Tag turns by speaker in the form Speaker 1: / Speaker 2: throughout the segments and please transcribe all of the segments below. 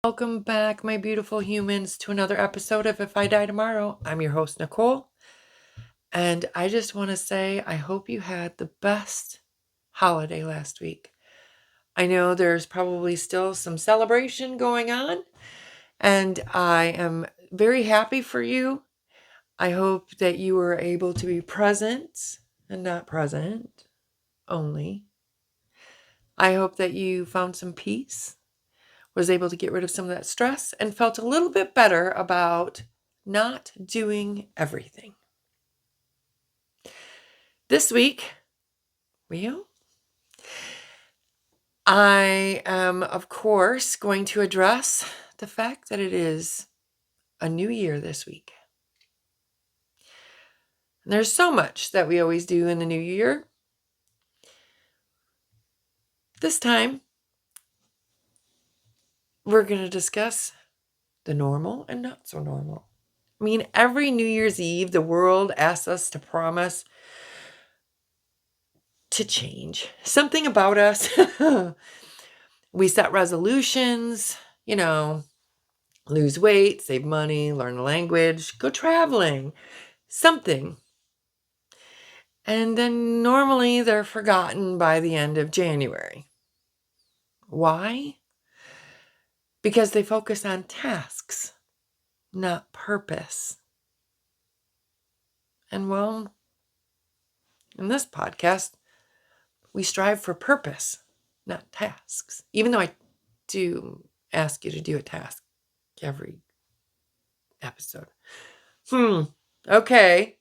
Speaker 1: Welcome back, my beautiful humans, to another episode of If I Die Tomorrow. I'm your host, Nicole, and I just want to say I hope you had the best holiday last week. I know there's probably still some celebration going on, and I am very happy for you. I hope that you were able to be present and not present only. I hope that you found some peace, was able to get rid of some of that stress, and felt a little bit better about not doing everything. This week, I am, of course, going to address the fact that it is a new year this week. And there's so much that we always do in the new year. This time, we're going to discuss the normal and not so normal. I mean, every New Year's Eve, the world asks us to promise to change something about us. We set resolutions, lose weight, save money, learn a language, go traveling, something. And then normally they're forgotten by the end of January. Why? Because they focus on tasks, not purpose. And well, in this podcast, we strive for purpose, not tasks. Even though I do ask you to do a task every episode. Okay.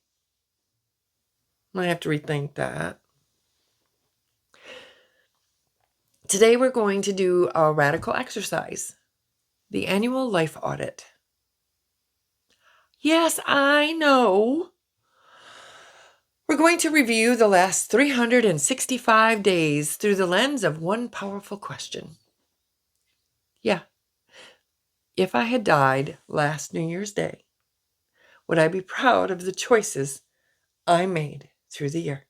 Speaker 1: I have to rethink that. Today we're going to do a radical exercise, the Annual Life Audit. Yes, I know. We're going to review the last 365 days through the lens of one powerful question. Yeah. If I had died last New Year's Day, would I be proud of the choices I made through the year?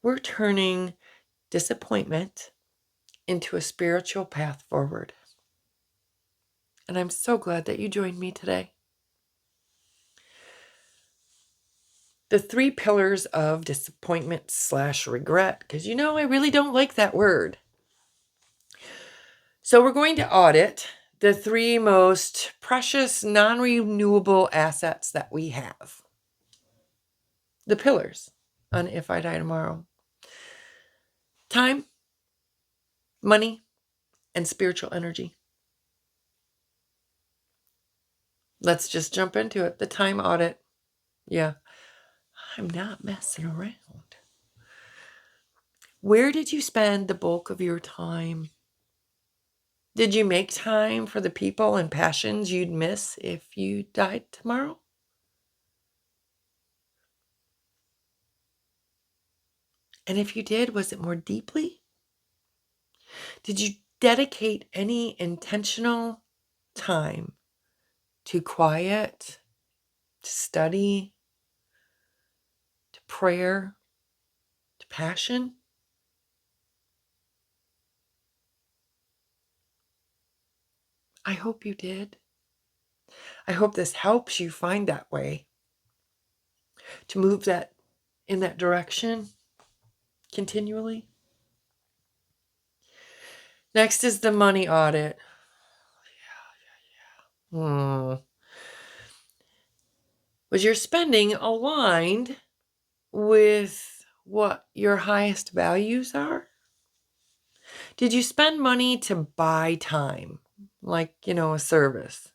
Speaker 1: We're turning disappointment into a spiritual path forward. And I'm so glad that you joined me today. The 3 pillars of disappointment / regret, because I really don't like that word. So we're going to audit the 3 most precious, non-renewable assets that we have. The pillars on If I Die Tomorrow. Time, money, and spiritual energy. Let's just jump into it. The time audit. Yeah, I'm not messing around. Where did you spend the bulk of your time? Did you make time for the people and passions you'd miss if you died tomorrow? And if you did, was it more deeply? Did you dedicate any intentional time to quiet, to study, to prayer, to passion? I hope you did. I hope this helps you find that way, to move that in that direction continually. Next is the money audit. Was your spending aligned with what your highest values are? Did you spend money to buy time, like, a service?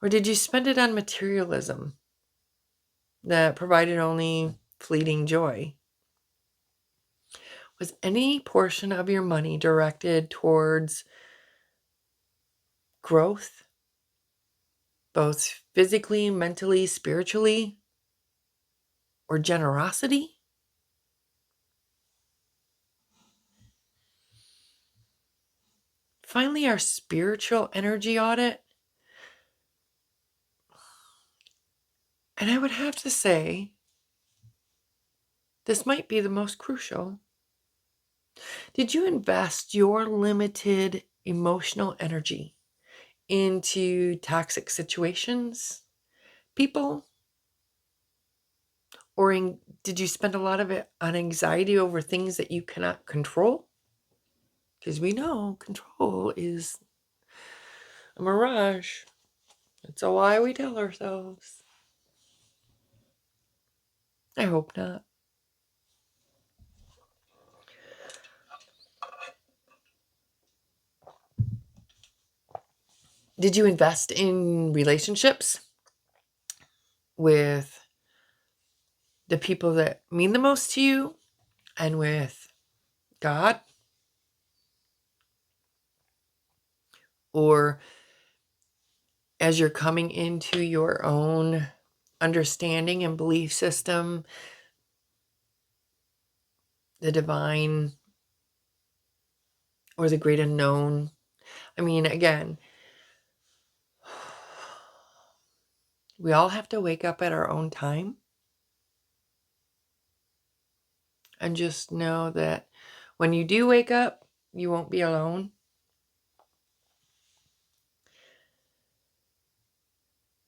Speaker 1: Or did you spend it on materialism that provided only fleeting joy? Was any portion of your money directed towards growth, both physically, mentally, spiritually, or generosity? Finally, our spiritual energy audit. And I would have to say, this might be the most crucial. Did you invest your limited emotional energy into toxic situations, people? Or did you spend a lot of it on anxiety over things that you cannot control? Because we know control is a mirage. That's a lie we tell ourselves. I hope not. Did you invest in relationships with the people that mean the most to you and with God? Or as you're coming into your own understanding and belief system, the divine or the great unknown? I mean, again, we all have to wake up at our own time. And just know that when you do wake up, you won't be alone.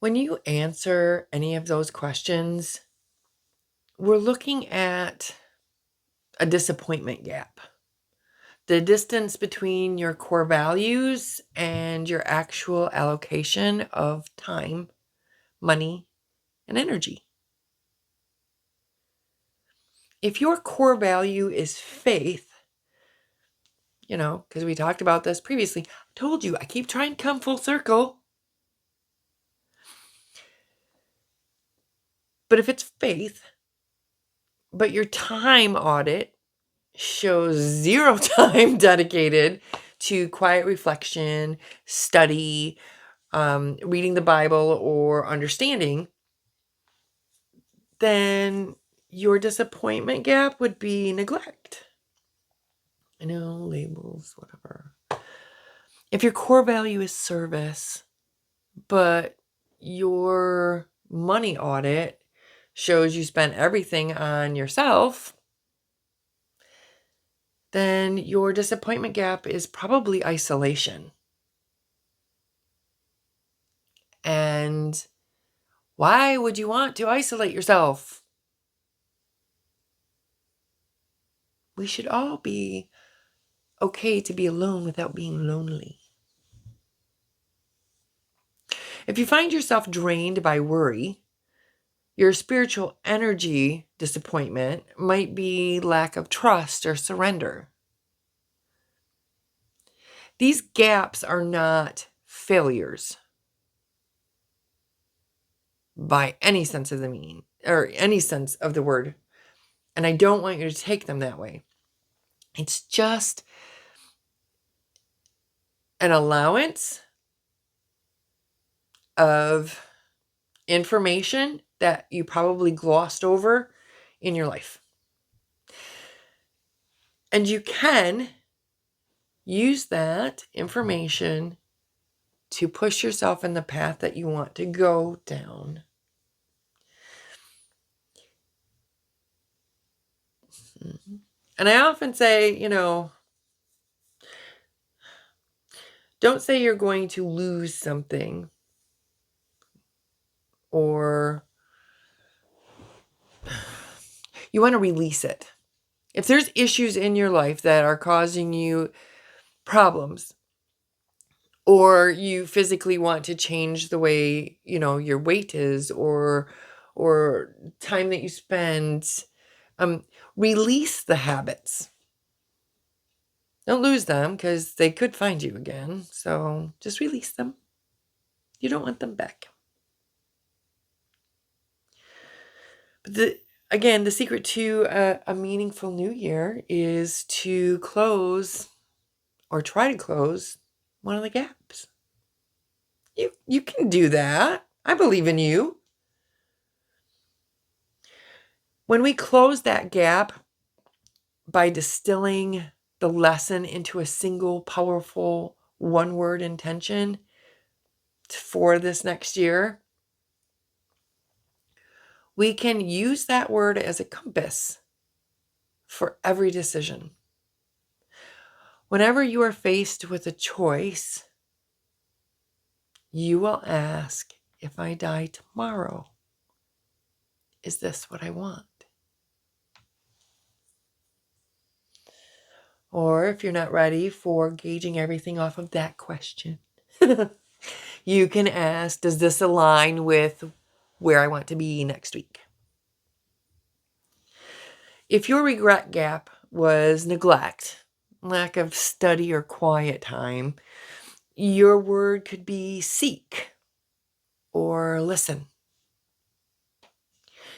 Speaker 1: When you answer any of those questions, we're looking at a disappointment gap. The distance between your core values and your actual allocation of time, money, and energy. If your core value is faith, because we talked about this previously, I told you, I keep trying to come full circle. But if it's faith, but your time audit shows 0 time dedicated to quiet reflection, study, reading the Bible, or understanding, then your disappointment gap would be neglect. I know, labels, whatever. If your core value is service, but your money audit shows you spent everything on yourself, then your disappointment gap is probably isolation. And why would you want to isolate yourself? We should all be okay to be alone without being lonely. If you find yourself drained by worry, your spiritual energy disappointment might be lack of trust or surrender. These gaps are not failures by any sense of the meaning or any sense of the word. And I don't want you to take them that way. It's just an allowance of information that you probably glossed over in your life. And you can use that information to push yourself in the path that you want to go down. And I often say, don't say you're going to lose something or you want to release it. If there's issues in your life that are causing you problems, or you physically want to change the way, your weight is or time that you spend, release the habits. Don't lose them because they could find you again. So just release them. You don't want them back. But the secret to a meaningful new year is to close or try to close one of the gaps. You can do that. I believe in you. When we close that gap by distilling the lesson into a single powerful one-word intention for this next year, we can use that word as a compass for every decision. Whenever you are faced with a choice, you will ask, if I die tomorrow, is this what I want? Or if you're not ready for gauging everything off of that question, you can ask, does this align with where I want to be next week? If your regret gap was neglect, lack of study or quiet time, your word could be seek or listen.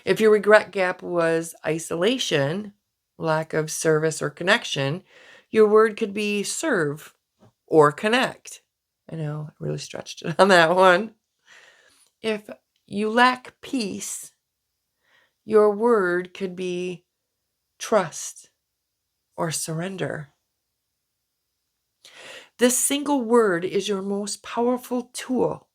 Speaker 1: If your regret gap was isolation, lack of service or connection, your word could be serve or connect. I know, I really stretched it on that one. If you lack peace, your word could be trust or surrender. This single word is your most powerful tool.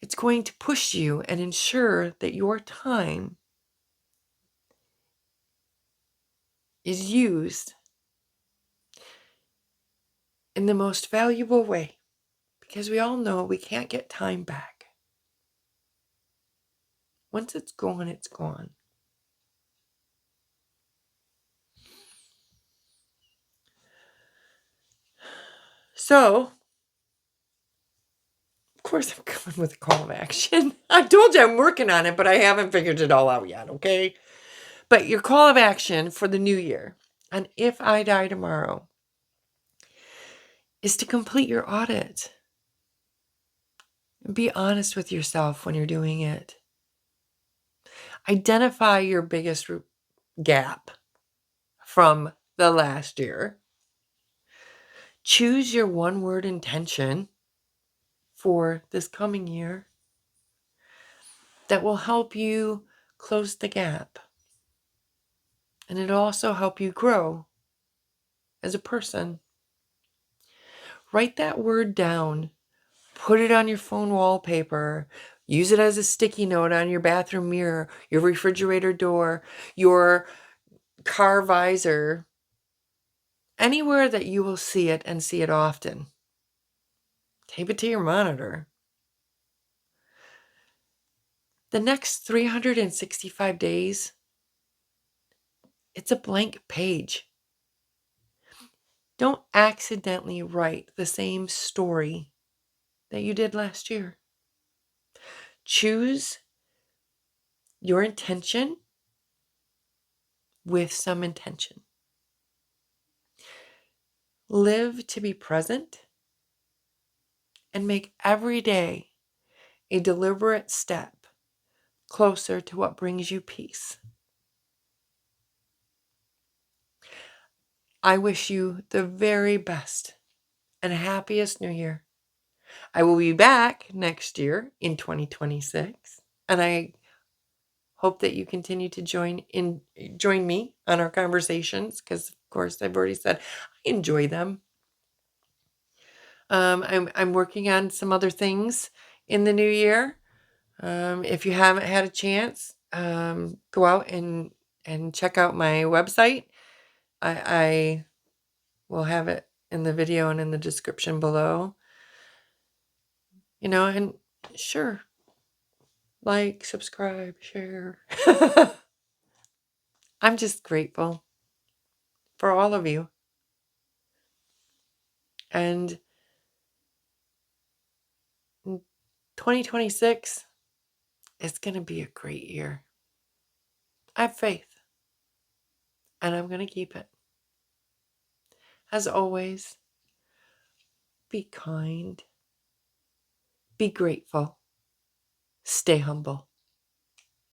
Speaker 1: It's going to push you and ensure that your time is used in the most valuable way, because we all know we can't get time back. Once it's gone, it's gone. So, of course, I'm coming with a call of action. I told you I'm working on it, but I haven't figured it all out yet, okay? But your call of action for the new year, and if I die tomorrow, is to complete your audit. Be honest with yourself when you're doing it. Identify your biggest gap from the last year. Choose your one-word intention for this coming year that will help you close the gap. And it'll also help you grow as a person. Write that word down. Put it on your phone wallpaper. Use it as a sticky note on your bathroom mirror, your refrigerator door, your car visor, anywhere that you will see it and see it often. Tape it to your monitor. The next 365 days, it's a blank page. Don't accidentally write the same story that you did last year. Choose your intention with some intention. Live to be present and make every day a deliberate step closer to what brings you peace. I wish you the very best and happiest new year. I will be back next year in 2026, and I hope that you continue to join me on our conversations, because of course I've already said I enjoy them. I'm working on some other things in the new year. If you haven't had a chance, go out and check out my website. I will have it in the video and in the description below. And sure, like, subscribe, share. I'm just grateful for all of you. And 2026 is going to be a great year. I have faith, and I'm going to keep it. As always, be kind, be grateful, stay humble.